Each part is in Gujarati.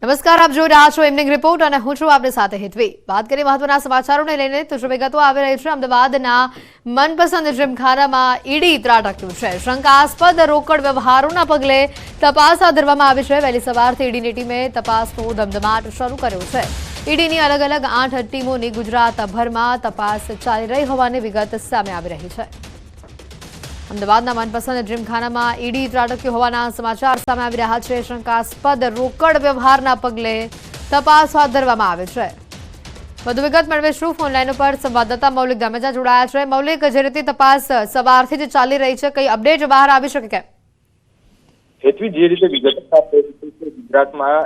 નમસ્કાર, આપ જોઈ રહ્યા છો ઇવનિંગ રિપોર્ટ અને હું છું આપની સાથે હેતવી। વાત કરીએ મહત્વના સમાચારોને લઈને તો જો વિગતો આવી રહી છે। અમદાવાદના મનપસંદ જીમખાનામાં ઈડી ત્રાટક્યું છે। શંકાસ્પદ રોકડ વ્યવહારોના પગલે તપાસ હાથ ધરવામાં આવી છે। વહેલી સવારથી ઈડીની ટીમે તપાસનો ધમધમાટ શરૂ કર્યો છે। ઈડીની અલગ અલગ 8 ટીમોની ગુજરાતભરમાં તપાસ ચાલી રહી હોવાની વિગત સામે આવી રહી છે। અમદાવાદના મનપસંદ જીમખાનામાં ઈડી ત્રાટક્યું હોવાના સમાચાર સામે આવી રહ્યા છે। શંકાસ્પદ રોકડ વ્યવહારના પગલે તપાસ હાથ ધરવામાં આવી છે। વધુ વિગત મેળવીશું। ફોન લાઈન ઉપર સંવાદદાતા મૌલિક દામેજા જોડાયા છે। મૌલિક, જે રીતે તપાસ સવારથી જ ચાલી રહી છે, કઈ અપડેટ બહાર આવી શકે કે? હેતવી, જે રીતે વિગત ગુજરાતમાં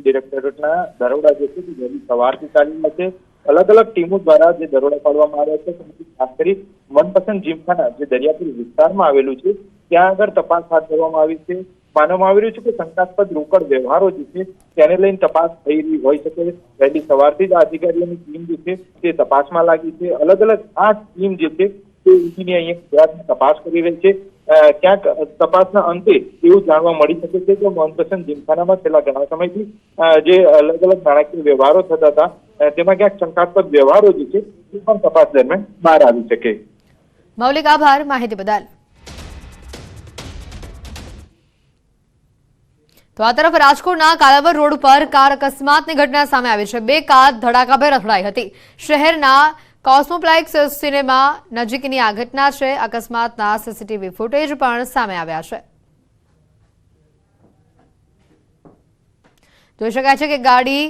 ડિરેક્ટોરેટના દરોડા જે છે વહેલી સવારથી ચાલી રહ્યા છે। અલગ અલગ ટીમો દ્વારા જે દરોડા પાડવામાં આવ્યા છે, ખાસ કરી મનપસંદ જીમખાના જે દરિયાપુર વિસ્તારમાં આવેલું છે ત્યાં આગળ તપાસ હાથ ધરવામાં આવી છે। માનવામાં આવી રહ્યું છે કે શંકાસ્પદ રોકડ વ્યવહારો જે છે તેને લઈને તપાસ થઈ રહી હોઈ શકે। વહેલી સવારથી જ અધિકારીઓની ટીમ જે છે તે તપાસમાં લાગી છે। અલગ અલગ 8 ટીમ જે છે તે ઈડીની અહીંયા તપાસ કરી રહી છે। ક્યાંક તપાસના અંતે એવું જાણવા મળી શકે છે કે મનપસંદ જીમખાનામાં છેલ્લા ઘણા સમયથી જે અલગ અલગ નાણાકીય વ્યવહારો થતા હતા તેમાં ક્યાંક શંકાસ્પદ વ્યવહારો જે છે તે પણ તપાસ દરમિયાન બહાર આવી શકે। મૌલિક, આભાર માહિતી બદલ। તો આ તરફ રાજકોટના કાલાવડ રોડ પર કાર અકસ્માતની ઘટના સામે આવી છે। 2 કાર ધડાકાભેર અથડાઈ હતી। શહેરના કોસ્મોપ્લેક્સ સિનેમા નજીકની આ ઘટના છે। અકસ્માતના સીસીટીવી ફૂટેજ પણ સામે આવ્યા છે। જોઈ શકાય છે કે ગાડી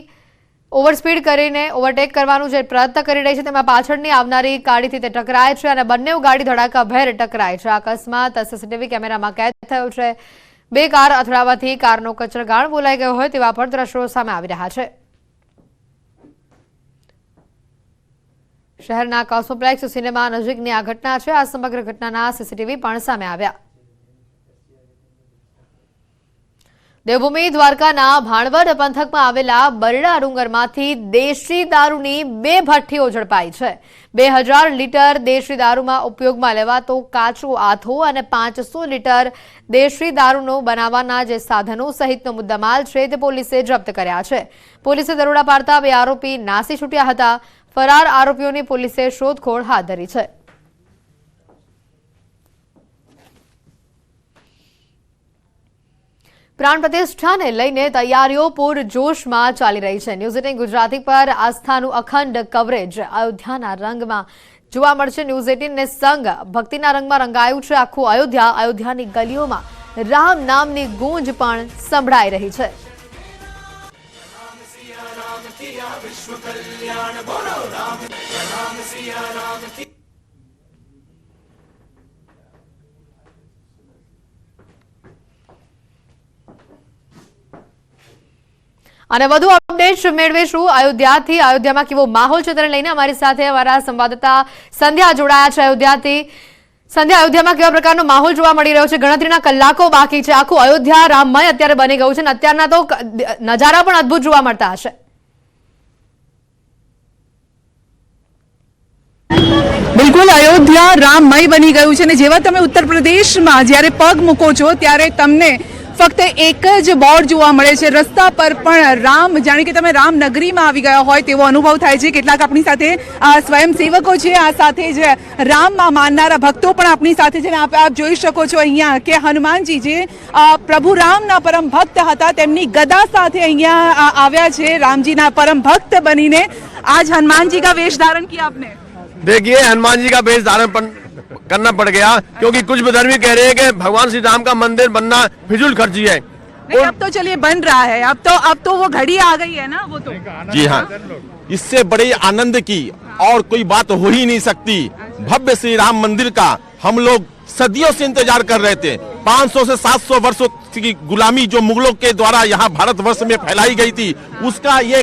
ઓવરસ્પીડ કરીને ઓવરટેક કરવાનું જે પ્રયત્ન કરી રહી છે તેમાં પાછળની આવનારી ગાડીથી તે ટકરાય છે અને બંને ગાડી ધડાકાભેર ટકરાય છે। અકસ્માત સીસીટીવી કેમેરામાં કેદ થયો છે। 2 કાર અથડાવાથી કારનો કચરાગાળ બોલાઈ ગયો હોય તેવા પણ દ્રશ્યો સામે આવી રહ્યા છે। શહેરના કોસ્મોપ્લેક્સ સિનેમા નજીકની આ ઘટના છે। આ સમગ્ર ઘટનાના સીસીટીવી પણ સામે આવ્યા। દેવભૂમિ દ્વારકાના ભાણવડ પંથકમાં આવેલા બરડા ડુંગરમાંથી દેશી દારૂની 2 ભઠ્ઠીઓ ઝડપાઈ છે। 2000 લીટર દેશી દારૂમાં ઉપયોગમાં લેવાતો કાચો આથો અને 500 લીટર દેશી દારૂનો બનાવવાના જે સાધનો સહિતનો મુદ્દામાલ છે તે પોલીસે જપ્ત કર્યા છે। પોલીસે દરોડા પાડતા 2 આરોપી નાસી છૂટ્યા હતા। ફરાર આરોપીઓની પોલીસે શોધખોળ હાથ ધરી છે। પ્રાણ પ્રતિષ્ઠાને લઈને તૈયારીઓ પૂરજોશમાં ચાલી રહી છે। ન્યૂઝ 18 ગુજરાતી પર આસ્થાનું અખંડ કવરેજ અયોધ્યાના રંગમાં જોવા મળશે। ન્યૂઝ 18 ને સંગ ભક્તિના રંગમાં રંગાયું છે આખું અયોધ્યા। અયોધ્યાની ગલીઓમાં રામ નામની ગૂંજ પણ સંભળાઈ રહી છે। અને વધુ અપડેટ્સ મેળવીશું અયોધ્યાથી। અયોધ્યામાં કેવો માહોલ છે તેને લઈને અમારી સાથે અમારા સંવાદદાતા સંધ્યા જોડાયા છે અયોધ્યાથી। સંધ્યા, અયોધ્યામાં કેવા પ્રકારનો માહોલ જોવા મળી રહ્યો છે? ગણતરીના કલાકો બાકી છે। આખું અયોધ્યા રામમય અત્યારે બની ગયું છે અને અત્યારના તો નજારા પણ અદભુત જોવા મળતા હશે। બિલકુલ, અયોધ્યા રામમય બની ગયું છે અને જેવા તમે ઉત્તર પ્રદેશમાં જ્યારે પગ મૂકો છો ત્યારે તમને ફક્ત એક જ બોર્ડ જોવા મળે છે। રસ્તા પર પણ રામ, જાણે કે તમે રામનગરીમાં આવી ગયા હોય તેવો અનુભવ થાય છે। કેટલાક આપણી સાથે સ્વયંસેવકો છે, આ સાથે જ રામમાં માનનારા ભક્તો પણ આપણી સાથે છે। આપ જોઈ શકો છો અહીંયા કે હનુમાનજી જે પ્રભુ રામના પરમ ભક્ત હતા તેમની ગદા સાથે અહીંયા આવ્યા છે। रामजीના परम भक्त बनीने आज हनुमान जी का वेश धारण किया आपने। देखिए, हनुमान जी का वेश धारण करना पड़ गया क्योंकि कुछ विधर्मी कह रहे हैं कि भगवान श्री राम का मंदिर बनना फिजूल खर्ची है। अब तो चलिए बन रहा है, अब तो वो घड़ी आ गई है ना, वो तो जी हाँ, इससे बड़े आनंद की और कोई बात हो ही नहीं सकती। भव्य श्री राम मंदिर का हम लोग सदियों से इंतजार कर रहे थे। 500 से 700 वर्षों की गुलामी जो मुगलों के द्वारा यहाँ भारतवर्ष में फैलाई गई थी, उसका ये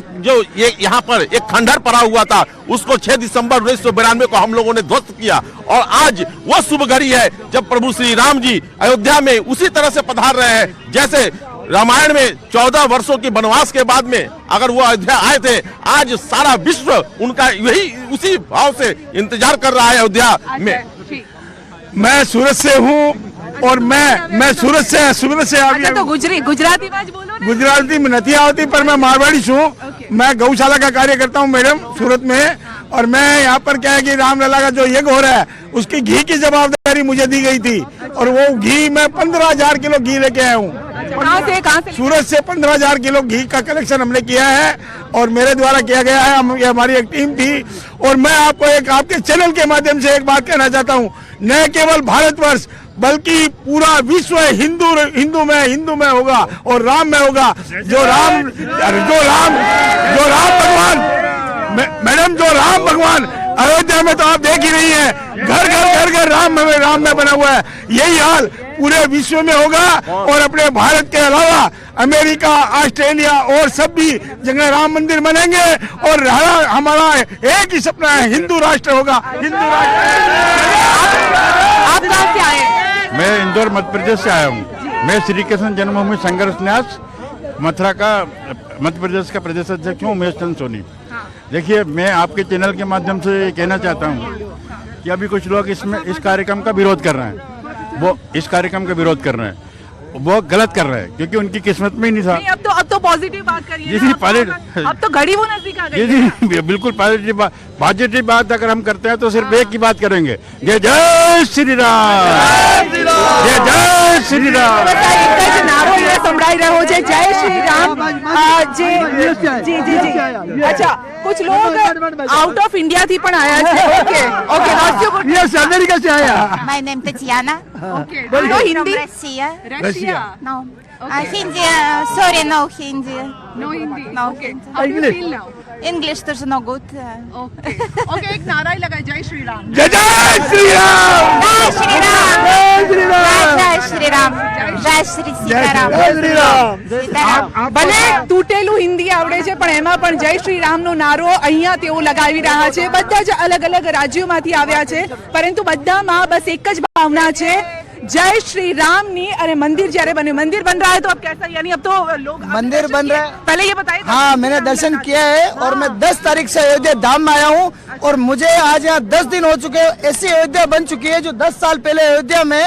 यहाँ पर एक खंडहर पड़ा हुआ था, उसको 6 दिसंबर 1992 को हम लोगों ने ध्वस्त किया। और आज वो शुभ घड़ी है जब प्रभु श्री राम जी अयोध्या में उसी तरह से पधार रहे हैं जैसे रामायण में 14 वर्षों की वनवास के बाद में अगर वो अयोध्या आए थे। आज सारा विश्व उनका यही उसी भाव से इंतजार कर रहा है अयोध्या में। मैं सूरत से हूँ और मैं सूरत से अच्छा तो गुजराती में बोलो ने गुजराती में नहीं आती पर मैं मारवाड़ी हूँ। मैं गौशाला का कार्य करता हूँ मैडम सूरत में। और मैं यहाँ पर क्या है कि रामलला का जो यज्ञ हो रहा है उसकी घी की जवाबदारी मुझे दी गई थी और वो घी मैं 15,000 किलो घी लेके आया हूँ। कहाँ से सूरत से 15,000 किलो घी का कलेक्शन हमने किया है और मेरे द्वारा किया गया है। ये हमारी एक टीम थी। और मैं आपको एक आपके चैनल के माध्यम से एक बात कहना चाहता हूँ, न केवल भारतवर्ष बल्कि पूरा विश्व हिंदू में होगा और राम में होगा। जो राम भगवान मैडम जो राम भगवान अयोध्या में तो आप देख ही रही हैं, घर राम में बना हुआ है। यही हाल पूरे विश्व में होगा और अपने भारत के अलावा अमेरिका, ऑस्ट्रेलिया और सब भी जगह राम मंदिर बनेंगे और हमारा एक ही सपना है, हिंदू राष्ट्र होगा। हिंदू राष्ट्र। आप कहाँ से आए? मैं इंदौर मध्य प्रदेश से आया हूँ। मैं श्री कृष्ण जन्मभूमि संघर्ष न्यास मथुरा का मध्य प्रदेश का प्रदेश अध्यक्ष हूँ, उमेश चंद सोनी। देखिए, मैं आपके चैनल के माध्यम से कहना चाहता हूँ कि अभी कुछ लोग इस कार्यक्रम का विरोध कर रहे हैं। वो इस कार्यक्रम का विरोध कर रहे हैं, वो गलत कर रहे हैं क्योंकि उनकी किस्मत में ही नहीं था। अब तो पॉजिटिव बात करिए। जी पहले अब तो घड़ी वो नजदीक आ गई। जी बिल्कुल पॉजिटिव बात अगर हम करते हैं तो सिर्फ एक की बात करेंगे, जय जय श्री राम, जय जय श्री राम। नारो ये संभળાઈ રહ્યો છે, जय श्री राम। जी। अच्छा, कुछ लोग आउट ऑफ इंडिया थी पण आया છે। ओके यस, अमेरिका से आया। My name Tatiana. Okay I'm Hindi from Russia. Russia No. Hindi. Sorry, no Hindi. No Hindi No okay Hindi. How do you feel now? English тоже no good. Okay okay एक नारा ही लगाए, जय श्री राम। जय जय Shri Ram. Jai Shri Ram. जय Shri Ram. Jai Shri Ram. Jai Shri Sitaram. जय श्री राम। Sitaram. ભલે તૂટેલું હિન્દી આવડે છે પણ એમાં પણ જય શ્રી રામનો નારો અહીંયા તેઓ લગાવી રહ્યા છે। બધા જ અલગ અલગ રાજ્યોમાંથી આવ્યા છે પરંતુ બધામાં બસ એક જ ભાવના છે, जय श्री राम नी। अरे मंदिर जયારે मंदिर बन रहा है तो अब कैसा, यानी अब तो लोग मंदिर बन रहा है। पहले ये बताइए। हाँ, मैंने दर्शन किया है और मैं 10 तारीख से अयोध्या धाम में आया हूँ और मुझे आज यहाँ 10 दिन हो चुके हैं। ऐसी अयोध्या बन चुकी है जो 10 साल पहले अयोध्या में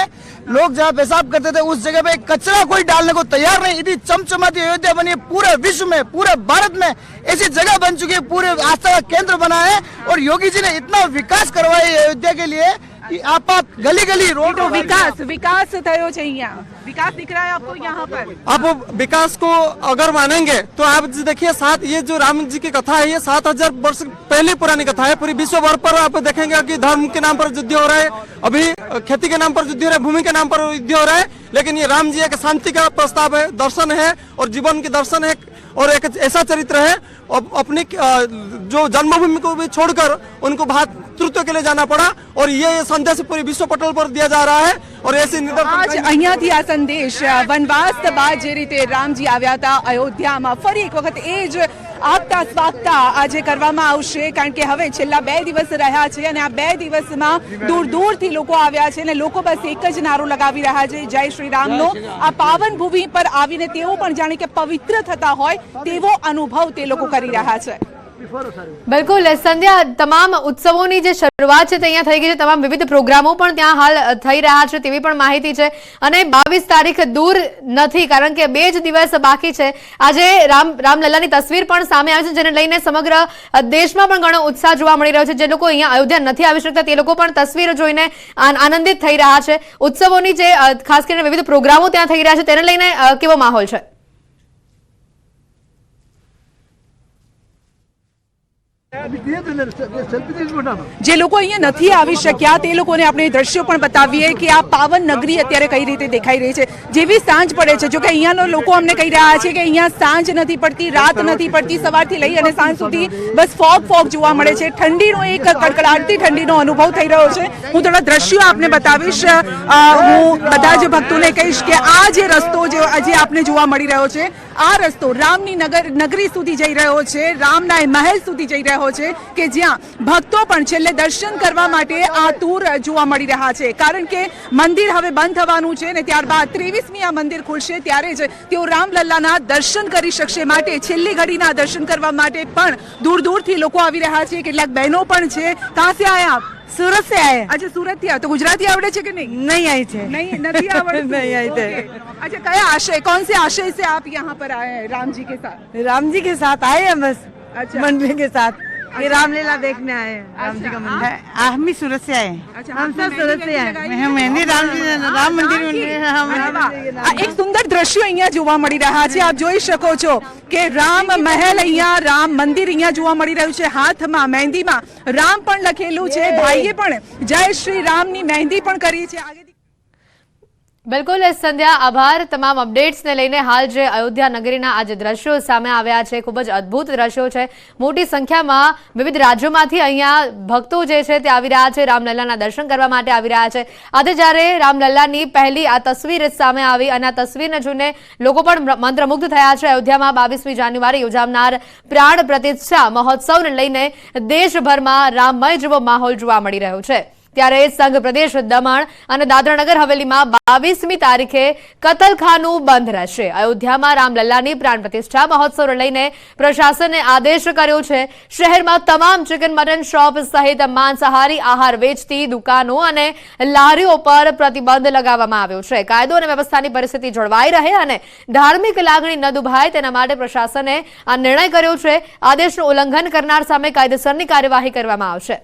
लोग जहाँ पेशाब करते थे उस जगह पे कचरा कोई डालने को तैयार नहीं। इतनी चमचमाती अयोध्या बनी है, पूरे विश्व में, पूरे भारत में ऐसी जगह बन चुकी है, पूरे आस्था का केंद्र बना है। और योगी जी ने इतना विकास करवाया है अयोध्या के लिए कि आप गली गली रोड तो विकास થયો છે અહીંયા, विकास दिख रहा है आपको यहाँ पर। आप विकास को अगर मानेंगे तो आप देखिए, ये जो राम जी की कथा है ये 7,000 वर्ष पहले पुरानी कथा है। पूरी विश्व भर पर आप देखेंगे कि धर्म के नाम पर युद्ध हो रहा है, अभी खेती के नाम पर युद्ध हो रहा है, भूमि के नाम पर युद्ध हो रहा है। लेकिन ये राम जी एक शांति का प्रस्ताव है, दर्शन है और जीवन के दर्शन है और एक ऐसा चरित्र है अपनी जो जन्मभूमि को भी छोड़कर उनको भातृत्व के लिए जाना पड़ा और ये संदेश पूरे विश्व पटल पर दिया जा रहा है। और ऐसे आज અહીંયાથી આ સંદેશ વનવાસ બાદ જે રીતે રામજી આવ્યા હતા અયોધ્યામાં ફરી એક વખત એ જ આગતા સ્વાગતા આજે કરવામાં આવશે, કારણ કે હવે છેલ્લા 2 દિવસ રહ્યા છે અને આ 2 દિવસમાં દૂર દૂરથી લોકો આવ્યા છે અને લોકો બસ એક જ નારો લગાવી રહ્યા છે, જય શ્રી રામનો। આ પાવન ભૂમિ પર આવીને તેઓ પણ જાણે કે પવિત્ર થતા હોય તેવો અનુભવ તે લોકો કરી રહ્યા છે। બિલકુલ સંધ્યા, તમામ ઉત્સવોની જે શરૂઆત છે તે અહીંયા થઈ ગઈ છે, તમામ વિવિધ પ્રોગ્રામો પણ ત્યાં હાલ થઈ રહ્યા છે તેવી પણ માહિતી છે અને 22 તારીખ દૂર નથી કારણ કે 2 જ દિવસ બાકી છે। આજે રામલલ્લાની તસવીર પણ સામે આવી છે જેને લઈને સમગ્ર દેશમાં પણ ઘણો ઉત્સાહ જોવા મળી રહ્યો છે। જે લોકો અહીંયા અયોધ્યા નથી આવી શકતા તે લોકો પણ તસવીરો જોઈને આનંદિત થઈ રહ્યા છે। ઉત્સવોની જે ખાસ કરીને વિવિધ પ્રોગ્રામો ત્યાં થઈ રહ્યા છે તેને લઈને કેવો માહોલ છે? જે લોકો અહીંયા નથી આવી શક્યા તે લોકોને આપણે દ્રશ્યો પણ બતાવીએ કે આ પાવન નગરી અત્યારે કઈ રીતે દેખાઈ રહી છે। જેવી સાંજ પડે છે, જો કે અહીંયાનો લોકો અમને કહી રહ્યા છે કે અહીંયા સાંજ નથી પડતી, રાત નથી પડતી, સવારથી લઈ અને સાંજ સુધી બસ ફોગ જોવા મળે છે। ઠંડીનો એક કડકડાટથી ઠંડીનો અનુભવ થઈ રહ્યો છે। હું થોડા દ્રશ્યો આપને બતાવીશ। હું બધા જ ભક્તોને કહીશ કે આ જે રસ્તો જે આપને જોવા મળી રહ્યો છે આ રસ્તો રામની નગરી સુધી જઈ રહ્યો છે, રામના મહેલ સુધી જઈ રહ્યો છે કે જ્યાં ભક્તો પણ છેલ્લે દર્શન કરવા માટે આતુર જોવા મળી રહ્યા છે। કારણ કે મંદિર હવે બંધ થવાનું છે ને ત્યારબાદ 23મી આ મંદિર ખુલશે ત્યારે જ તેઓ રામલલ્લાના દર્શન કરી શકશે। માટે છેલ્લી ઘડીના દર્શન કરવા માટે પણ દૂર દૂરથી લોકો આવી રહ્યા છે। કેટલાક બહેનો પણ છે। કહાં સે આયે આપ? सूरत से आए अच्छा सूरत થી આવો તો ગુજરાતી આવડે છે કે નહીં? नहीं आई थे नहीं नहीं आवड़ती नहीं आई थे। ओके। अच्छा क्या आशय कौन से आशय से आप यहाँ पर आए हैं राम जी के साथ? राम जी के साथ आए हैं बस अच्छा। मंडली के साथ ये रामलीला देखने आए हैं राम जी का अच्छा, मंदिर। हम ही सूरत से आए अच्छा, हम सब आपने सूरत से मेहंदी आए लगाई हम मेहंदी राम मंदिर આ એક સુંદર દ્રશ્યો અહીંયા જોવા મળી રહ્યા છે આપ જોઈ શકો છો કે રામ મહેલ અહીંયા રામ મંદિર અહીંયા જોવા મળી રહ્યું છે હાથમાં મહેંદીમાં રામ પણ લખેલું છે ભાઈએ પણ જય શ્રી રામની મહેંદી પણ કરી છે આગળ બિલકુલ સંધ્યા આભાર તમામ અપડેટ્સને લઈને હાલ જે અયોધ્યા નગરીના આજે દ્રશ્યો સામે આવ્યા છે ખૂબ જ અદ્ભુત દ્રશ્યો છે મોટી સંખ્યામાં વિવિધ રાજ્યોમાંથી અહીંયા ભક્તો જે છે તે આવી રહ્યા છે રામલલ્લાના દર્શન કરવા માટે આવી રહ્યા છે આજે જ્યારે રામલલ્લાની પહેલી આ તસવીર સામે આવી અને આ તસવીરને જોઈને લોકો પણ મંત્રમુગ્ધ થયા છે અયોધ્યામાં 22મી જાન્યુઆરી યોજાનાર પ્રાણ પ્રતિષ્ઠા મહોત્સવને લઈને દેશભરમાં રામમય જેવો માહોલ જોવા મળી રહ્યો છે ત્યારે સંઘ પ્રદેશ દમણ અને દાદરાનગર હવેલીમાં 22મી તારીખે કતલખાનું બંધ રહેશે અયોધ્યામાં રામલલ્લાની પ્રાણ પ્રતિષ્ઠા મહોત્સવને લઈને પ્રશાસને આદેશ કર્યો છે શહેરમાં તમામ ચિકન મટન શોપ સહિત માંસાહારી આહાર વેચતી દુકાનો અને લારીઓ પર પ્રતિબંધ લગાવવામાં આવ્યો છે કાયદો અને વ્યવસ્થાની પરિસ્થિતિ જળવાઈ રહે અને ધાર્મિક લાગણી ન દુભાય તેના માટે પ્રશાસને આ નિર્ણય કર્યો છે આદેશનું ઉલ્લંઘન કરનાર સામે કાયદેસરની કાર્યવાહી કરવામાં આવશે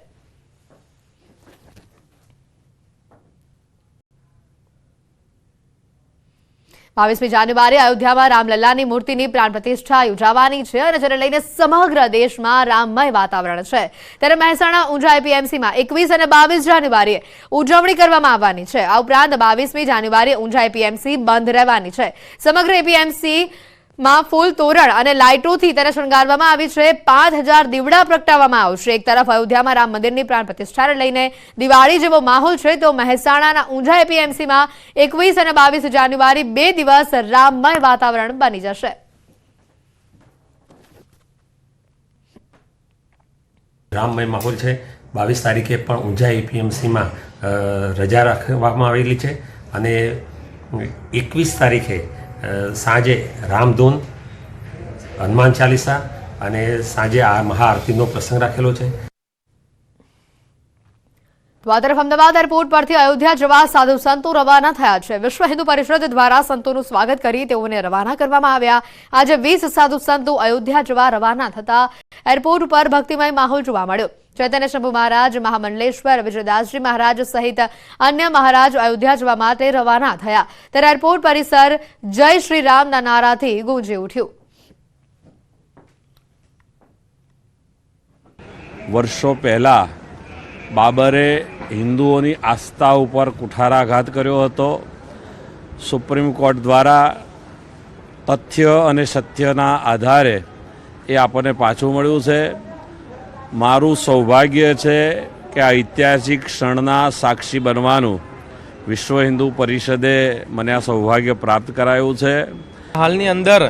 બાવીસમી જાન્યુઆરી અયોધ્યામાં રામલલ્લાની મૂર્તિની પ્રાણ પ્રતિષ્ઠા યોજાવાની છે અને જેને લઈને સમગ્ર દેશમાં રામમય વાતાવરણ છે ત્યારે મહેસાણા ઊંઝા એપીએમસીમાં 21 અને 22 જાન્યુઆરીએ ઉજવણી કરવામાં આવવાની છે આ ઉપરાંત 22મી જાન્યુઆરીએ ઊંઝા એપીએમસી બંધ રહેવાની છે સમગ્ર એપીએમસી માં ફૂલ તોરણ અને લાઇટોથી તેને શણગારવામાં આવી છે 5000 દીવડા પ્રગટાવવામાં આવશે એક તરફ અયોધ્યામાં રામ મંદિરની પ્રાણ પ્રતિષ્ઠાને લઈને દિવાળી જેવો માહોલ છે તો મહેસાણાના ઊંઝા એપીએમસીમાં 21 અને 22 જાન્યુઆરી 2 દિવસ રામમય વાતાવરણ બની જશે રામમય માહોલ છે 22 તારીખે પણ ઊંઝા એપીએમસીમાં રજા રાખવામાં આવેલી છે અને 21 તારીખે સાંજે રામધૂન હનુમાન ચાલીસા અને સાંજે આ મહાઆરતીનો પ્રસંગ રાખેલો છે આ તરફ અમદાવાદ એરપોર્ટ પરથી અયોધ્યા જવા સાધુ સંતો રવાના થયા છે વિશ્વ હિન્દુ પરિષદ દ્વારા સંતોનું સ્વાગત કરી તેઓને રવાના કરવામાં આવ્યા આજે 20 સાધુ સંતો અયોધ્યા જવા રવાના થતા એરપોર્ટ પર ભક્તિમય માહોલ જોવા મળ્યો ચૈતન્ય શંભુ મહારાજ મહામંડલેશ્વર વિજયદાસજી મહારાજ સહિત અન્ય મહારાજ અયોધ્યા જવા માટે રવાના થયા ત્યારે એરપોર્ટ પરિસર જય શ્રી રામના નારાથી ગુંજી ઉઠ્યું વર્ષો પહેલા બાબરે હિન્દુઓની આસ્થા ઉપર કુઠારાઘાત કર્યો હતો સુપ્રીમ કોર્ટ દ્વારા તથ્ય અને સત્યના આધારે એ આપણને પાછું મળ્યું છે મારું સૌભાગ્ય છે કે આ ઐતિહાસિક ક્ષણના સાક્ષી બનવાનું વિશ્વ હિન્દુ પરિષદે મને આ સૌભાગ્ય પ્રાપ્ત કરાયું છે હાલની અંદર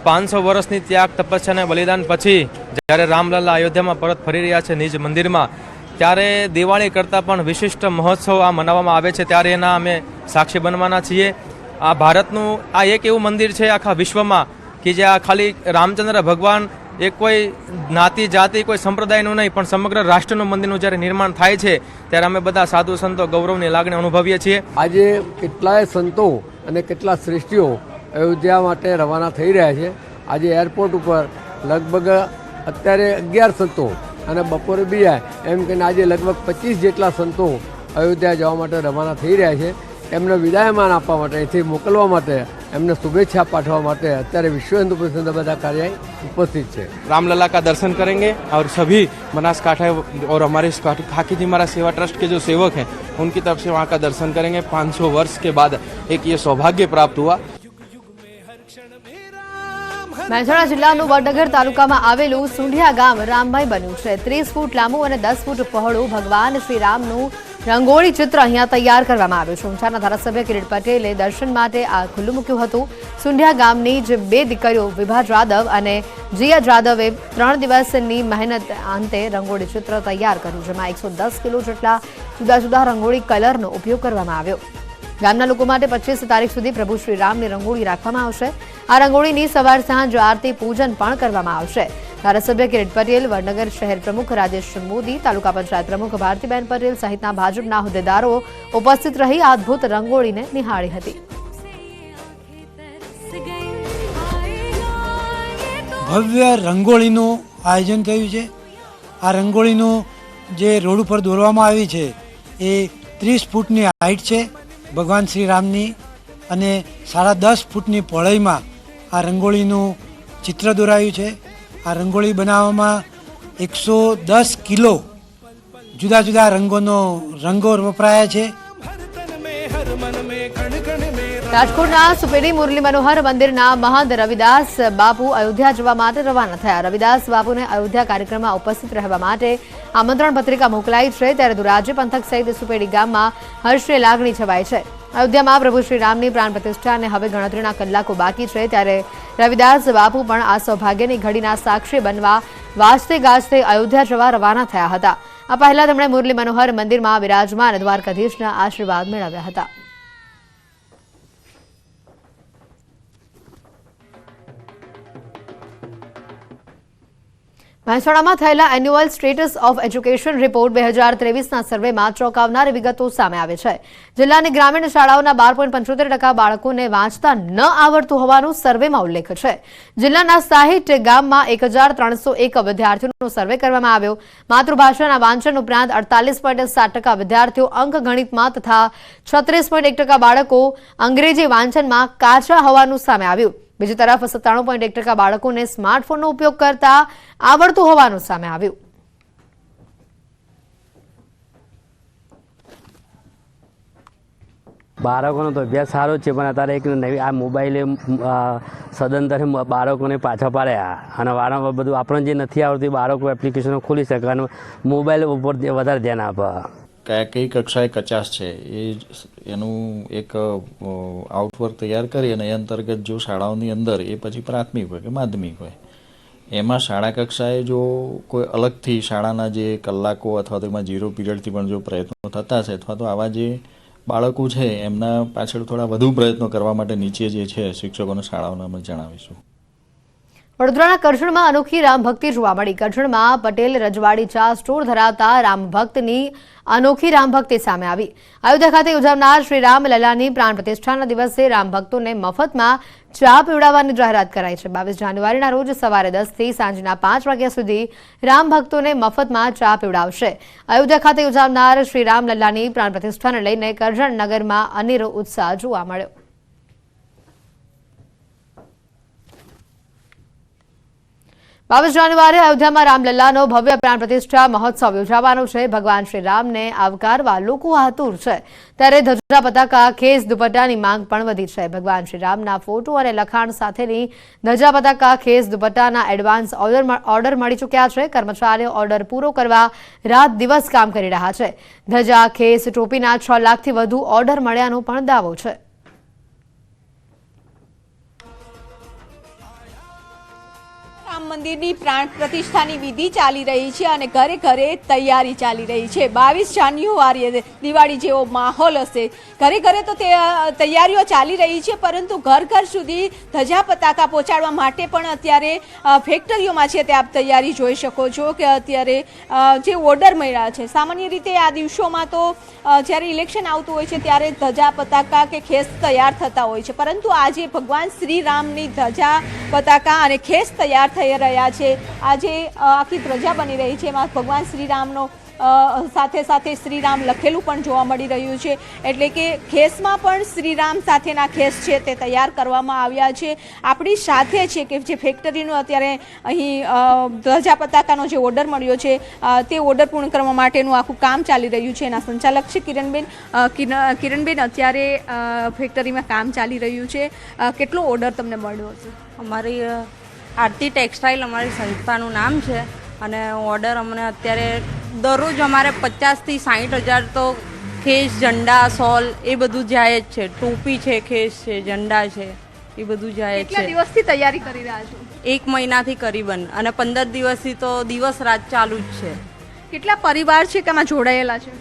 500 વર્ષની ત્યાગ તપસ્યા અને બલિદાન પછી જ્યારે રામલલ્લા અયોધ્યામાં પરત ફરી રહ્યા છે નિજ મંદિરમાં ત્યારે દિવાળી કરતાં પણ વિશિષ્ટ મહોત્સવ આ મનાવવામાં આવે છે ત્યારે એના અમે સાક્ષી બનવાના છીએ આ ભારતનું આ એક એવું મંદિર છે આખા વિશ્વમાં કે જ્યાં ખાલી રામચંદ્ર ભગવાન એ કોઈ જ્ઞાતિ જાતિ કોઈ સંપ્રદાયનું નહીં પણ સમગ્ર રાષ્ટ્રનું મંદિરનું જ્યારે નિર્માણ થાય છે ત્યારે અમે બધા સાધુ સંતો ગૌરવની લાગણી અનુભવીએ છીએ આજે કેટલાય સંતો અને કેટલા શ્રેષ્ઠીઓ અયોધ્યા માટે રવાના થઈ રહ્યા છે આજે એરપોર્ટ ઉપર લગભગ અત્યારે 11 સંતો અને બપોરે બી એમ કહીને આજે લગભગ 25 જેટલા સંતો અયોધ્યા જવા માટે રવાના થઈ રહ્યા છે એમને વિદાયમાન આપવા માટે અહીંથી મોકલવા માટે એમને શુભેચ્છા પાઠવવા માટે અત્યારે વિશ્વ હિન્દુ પરિષદના બધા કાર્ય ઉપસ્થિત છે रामलला का दर्शन करेंगे और सभी बनासकांठा और हमारे खाकी हमारा सेवा ट्रस्ट के जो सेवक हैं उनकी तरफ से वहाँ का दर्शन करेंगे 500 वर्ष के बाद एक ये सौभाग्य प्राप्त हुआ મહેસાણા જિલ્લાનું વડનગર તાલુકામાં આવેલું સુંઢિયા ગામ રામમય બન્યું છે 30 ફૂટ લાંબુ અને 10 ફૂટ પહોળું ભગવાન શ્રી રામનું રંગોળી ચિત્ર અહીંયા તૈયાર કરવામાં આવ્યું છે ઊંઝાના ધારાસભ્ય કિરીટ પટેલે દર્શન માટે આ ખુલ્લું મૂક્યું હતું સુંઢિયા ગામની જ 2 દીકરીઓ વિભા જાદવ અને જીયા જાદવે 3 દિવસની મહેનત અંતે રંગોળી ચિત્ર તૈયાર કર્યું જેમાં 110 કિલો જેટલા જુદા જુદા રંગોળી કલરનો ઉપયોગ કરવામાં આવ્યો ગામના લોકો માટે 25 તારીખ સુધી પ્રભુ શ્રી રામની રંગોળી રાખવામાં આવશે આ રંગોળીની સવાર સાંજ આરતી પૂજન પણ કરવામાં આવશે ધારાસભ્ય કિરીટ પટેલ, વડનગર શહેર પ્રમુખ રાજેશ મોદી, તાલુકા પંચાયત પ્રમુખ ભારતીબેન પટેલ સહિતના ભાજપના હોદ્દેદારો ઉપસ્થિત રહી અદભુત રંગોળીને નિહાળી હતી. ભવ્ય રંગોળીનું આયોજન થયું છે. આ રંગોળીનું જે રોડ ઉપર દોરવામાં આવી છે એ 30 ફૂટની હાઇટ છે ભગવાન શ્રી રામની અને 10.5 ફૂટની પહોળાઈમાં આ રંગોળીનું ચિત્ર દોરાયું છે. આ રંગોળી બનાવવામાં 110 કિલો જુદા જુદા રંગો વપરાયા છે. રાજકોટના સુપેડી મુરલી મનોહર મંદિરના મહંત રવિદાસ બાપુ અયોધ્યા જવા માટે રવાના થયા. રવિદાસ બાપુને અયોધ્યા કાર્યક્રમમાં ઉપસ્થિત રહેવા માટે આમંત્રણ પત્રિકા મોકલાઈ છે. ત્યારે ધોરાજી પંથક સહિત સુપેડી ગામમાં હર્ષની લાગણી છવાઈ છે. અયોધ્યામાં પ્રભુ શ્રી રામની પ્રાણ પ્રતિષ્ઠાને હવે ગણતરીના કલાકો બાકી છે. ત્યારે રવિદાસ બાપુ પણ આ સૌભાગ્યની ઘડીના સાક્ષી બનવા વાજતે ગાજતે અયોધ્યા જવા રવાના થયા હતા. આ પહેલા તેમણે મુરલી મનોહર મંદિરમાં બિરાજમાન દ્વારકાધીશના આશીર્વાદ મેળવ્યા હતા. મહેસાણામાં થયેલા annual status of education report 2023ના સર્વેમાં ચોંકાવનારી વિગતો સામે આવે છે. જિલ્લાની ગ્રામીણ શાળાઓના 12.75% બાળકોને વાંચતા ન આવડતું હોવાનું સર્વેમાં ઉલ્લેખ છે. જિલ્લાના 60 ગામમાં 1301 વિદ્યાર્થીઓનો સર્વે કરવામાં આવ્યો. માતૃભાષાના વાંચન ઉપરાંત 48.7% વિદ્યાર્થીઓ અંકગણિતમાં તથા 36.1% બાળકો અંગ્રેજી વાંચનમાં કાચા હોવાનું સામે આવ્યું. બીજી તરફ 97.1% બાળકોને સ્માર્ટફોનનો ઉપયોગ કરતા આવડતું હોવાનું સામે આવ્યું. બાળકોનો તો અભ્યાસ સારો જ છે, પણ અત્યારે એક નવી આ મોબાઈલે સદંતરે બાળકોને પાછા પાડ્યા અને વારંવાર બધું આપણને જે નથી આવડતું એ બાળકો એપ્લિકેશનો ખોલી શકે અને મોબાઈલ ઉપર વધારે ધ્યાન આપે. કઈ કક્ષાએ કચાશ છે એનું એક આઉટવર્ક તૈયાર કરી અને એ અંતર્ગત જો શાળાઓની અંદર એ પછી પ્રાથમિક હોય કે માધ્યમિક હોય એમાં શાળા કક્ષાએ જો કોઈ અલગથી શાળાના જે કલાકો અથવા તો એમાં 0 પીરિયડથી પણ જો પ્રયત્નો થતા છે અથવા તો આવા જે બાળકો છે એમના પાછળ થોડા વધુ પ્રયત્નો કરવા માટે નીચે જે છે શિક્ષકોને શાળાઓને અમે જણાવીશું. વડોદરાના કરજણમાં અનોખી રામભક્તિ જોવા મળી. કરજણમાં પટેલ રજવાડી ચા સ્ટોર ધરાવતા રામભક્તની અનોખી રામભક્તિ સામે આવી. અયોધ્યા ખાતે યોજાનાર શ્રી રામલલાની પ્રાણ પ્રતિષ્ઠાના દિવસે રામભક્તોને મફતમાં ચા પીવડાવવાની જાહેરાત કરાઈ છે. 22 જાન્યુઆરીના રોજ સવારે 10 થી સાંજના 5 વાગ્યા સુધી રામભક્તોને મફતમાં ચા પીવડાવશે. અયોધ્યા ખાતે યોજાનાર શ્રી રામલલાની પ્રાણ પ્રતિષ્ઠાને લઈને કરજણ નગરમાં અનેરો ઉત્સાહ જોવા મળ્યો. 22 જાન્યુઆરી અયોધ્યામાં રામલલ્લાનો ભવ્ય પ્રાણ પ્રતિષ્ઠા મહોત્સવ યોજાવાનો છે. ભગવાન શ્રી રામને આવકારવા લોકો આતુર છે. ત્યારે ધજા પતાકા ખેસ દુપટ્ટાની માંગ પણ વધી છે. ભગવાન શ્રી રામના ફોટો અને લખાણ સાથેની ધજા પતાકા ખેસ દુપટ્ટાના એડવાન્સ ઓર્ડર મળી ચૂક્યા છે. કર્મચારીઓ ઓર્ડર પૂરો કરવા રાત દિવસ કામ કરી રહ્યા છે. ધજા ખેસ ટોપીના 6 લાખથી વધુ ઓર્ડર મળ્યાનો પણ દાવો છે. રામ મંદિરની પ્રાણ પ્રતિષ્ઠાની વિધિ ચાલી રહી છે અને ઘરે ઘરે તૈયારી ચાલી રહી છે. 22 જાન્યુઆરીએ દિવાળી જેવો માહોલ હશે. ઘરે ઘરે તો તૈયારીઓ ચાલી રહી છે, પરંતુ ઘર ઘર સુધી ધજા પતાકા પહોંચાડવા માટે પણ અત્યારે ફેક્ટરીઓમાં છે તે આપ તૈયારી જોઈ શકો છો કે અત્યારે જે ઓર્ડર મળ્યા છે. સામાન્ય રીતે આ દિવસોમાં તો જ્યારે ઇલેક્શન આવતું હોય છે ત્યારે ધજા પતાકા કે ખેસ તૈયાર થતા હોય છે, પરંતુ આજે ભગવાન શ્રી રામની ધજા પતાકા અને ખેસ તૈયાર થઈ રહ્યા છે. આજે આખી ધજા બની રહી છે, એમાં ભગવાન શ્રી રામનો સાથે સાથે શ્રીરામ લખેલું પણ જોવા મળી રહ્યું છે. એટલે કે ખેસમાં પણ શ્રીરામ સાથેના ખેસ છે તે તૈયાર કરવામાં આવ્યા છે. આપણી સાથે છે કે જે ફેક્ટરીનો અત્યારે અહીં ધજા પતાકાનો જે ઓર્ડર મળ્યો છે તે ઓર્ડર પૂર્ણ કરવા માટેનું આખું કામ ચાલી રહ્યું છે. એના સંચાલક છે કિરણબેન, અત્યારે ફેક્ટરીમાં કામ ચાલી રહ્યું છે. કેટલો ઓર્ડર તમને મળ્યો છે? અમારી આરતી ટેક્સટાઇલ અમારી સંસ્થાનું નામ છે અને ઓર્ડર અમને અત્યારે દરરોજ અમારે 50,000 થી 60,000 તો ખેસ, ઝંડા, સોલ એ બધું જાય જ છે. ટોપી છે, ખેસ છે, ઝંડા છે, એ બધું જાય જ છે. કેટલા દિવસથી તૈયારી કરી રહ્યા છો? 1 મહિનાથી કરીબન અને 15 દિવસથી તો દિવસ રાત ચાલુ જ છે. કેટલા પરિવાર છે કે આમાં જોડાયેલા છે?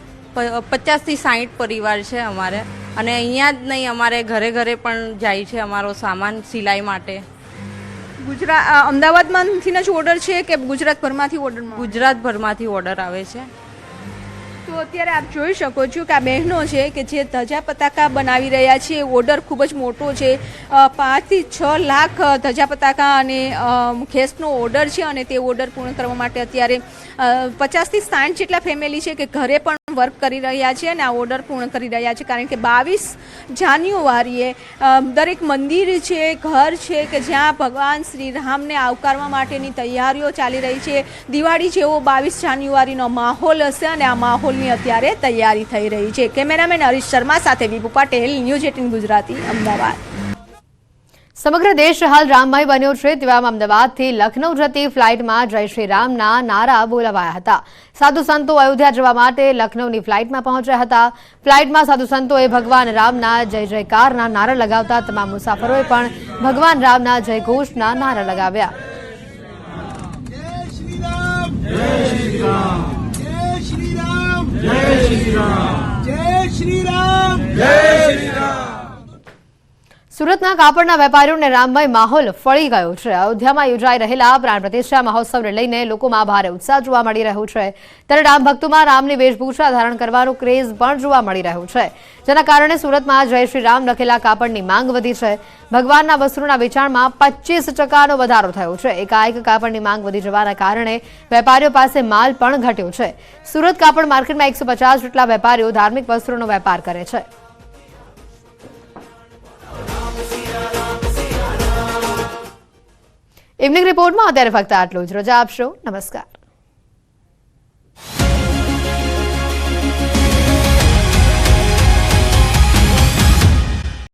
50 થી 60 પરિવાર છે અમારે, અને અહીંયા જ નહીં અમારે ઘરે ઘરે પણ જાય છે અમારો સામાન સિલાઈ માટે. અમદાવાદમાંથી જ ઓર્ડર છે કે ગુજરાતભરમાંથી ઓર્ડર? ગુજરાતભરમાંથી ઓર્ડર આવે છે. તો અત્યારે આપ જોઈ શકો છો કે આ બહેનો છે કે જે ધજા પતાકા બનાવી રહ્યા છે. ઓર્ડર ખૂબ જ મોટો છે, 5 થી 6 લાખ ધજા પતાકા અને ખેસનો ઓર્ડર છે અને તે ઓર્ડર પૂર્ણ કરવા માટે અત્યારે 50 થી 60 જેટલા ફેમિલી છે કે ઘરે પણ વર્ક કરી રહ્યા છે અને આ ઓર્ડર પૂર્ણ કરી રહ્યા છે. કારણ કે 22 જાન્યુઆરીએ દરેક મંદિર છે, ઘર છે કે જ્યાં ભગવાન શ્રી રામને આવકારવા માટેની તૈયારીઓ ચાલી રહી છે. દિવાળી જેવો 22 જાન્યુઆરીનો માહોલ હશે અને આ માહોલની અત્યારે તૈયારી થઈ રહી છે. કેમેરામેન હરીશ શર્મા સાથે વિભુ પટેલ, ન્યૂઝ 18 ગુજરાતી, અમદાવાદ. સમગ્ર દેશ હાલ રામમય બન્યો છે. તેવામાં અમદાવાદથી લખનઉ જતી ફ્લાઇટમાં જય શ્રી રામના નારા બોલાવાયા હતા. સાધુ સંતો અયોધ્યા જવા માટે લખનઉની ફ્લાઇટમાં પહોંચ્યા હતા. ફ્લાઇટમાં સાધુ સંતોએ ભગવાન રામના જય જયકારના નારા લગાવતા તમામ મુસાફરોએ પણ ભગવાન રામના જય ઘોષના નારા લગાવ્યા. સુરતના કાપડના વેપારીઓને રામમય માહોલ ફળી ગયો છે. અયોધ્યામાં યોજાઈ રહેલા પ્રાણ પ્રતિષ્ઠા મહોત્સવને લઈને લોકોમાં ભારે ઉત્સાહ જોવા મળી રહ્યો છે. ત્યારે રામ ભક્તોમાં રામની વેશભૂષા ધારણ કરવાનો ક્રેઝ પણ જોવા મળી રહ્યો છે, જેના કારણે સુરતમાં જય શ્રી રામ લખેલા કાપડની માંગ વધી છે. ભગવાનના વસ્ત્રોના વેચાણમાં 25% વધારો થયો છે. એકાએક કાપડની માંગ વધી જવાના કારણે વેપારીઓ પાસે માલ પણ ઘટ્યો છે. સુરત કાપડ માર્કેટમાં 150 જેટલા વેપારીઓ ધાર્મિક વસ્ત્રોનો વેપાર કરે છે. ઇવનિંગ રિપોર્ટમાં અત્યારે ફક્ત આટલું જ. રજા આપશો. નમસ્કાર.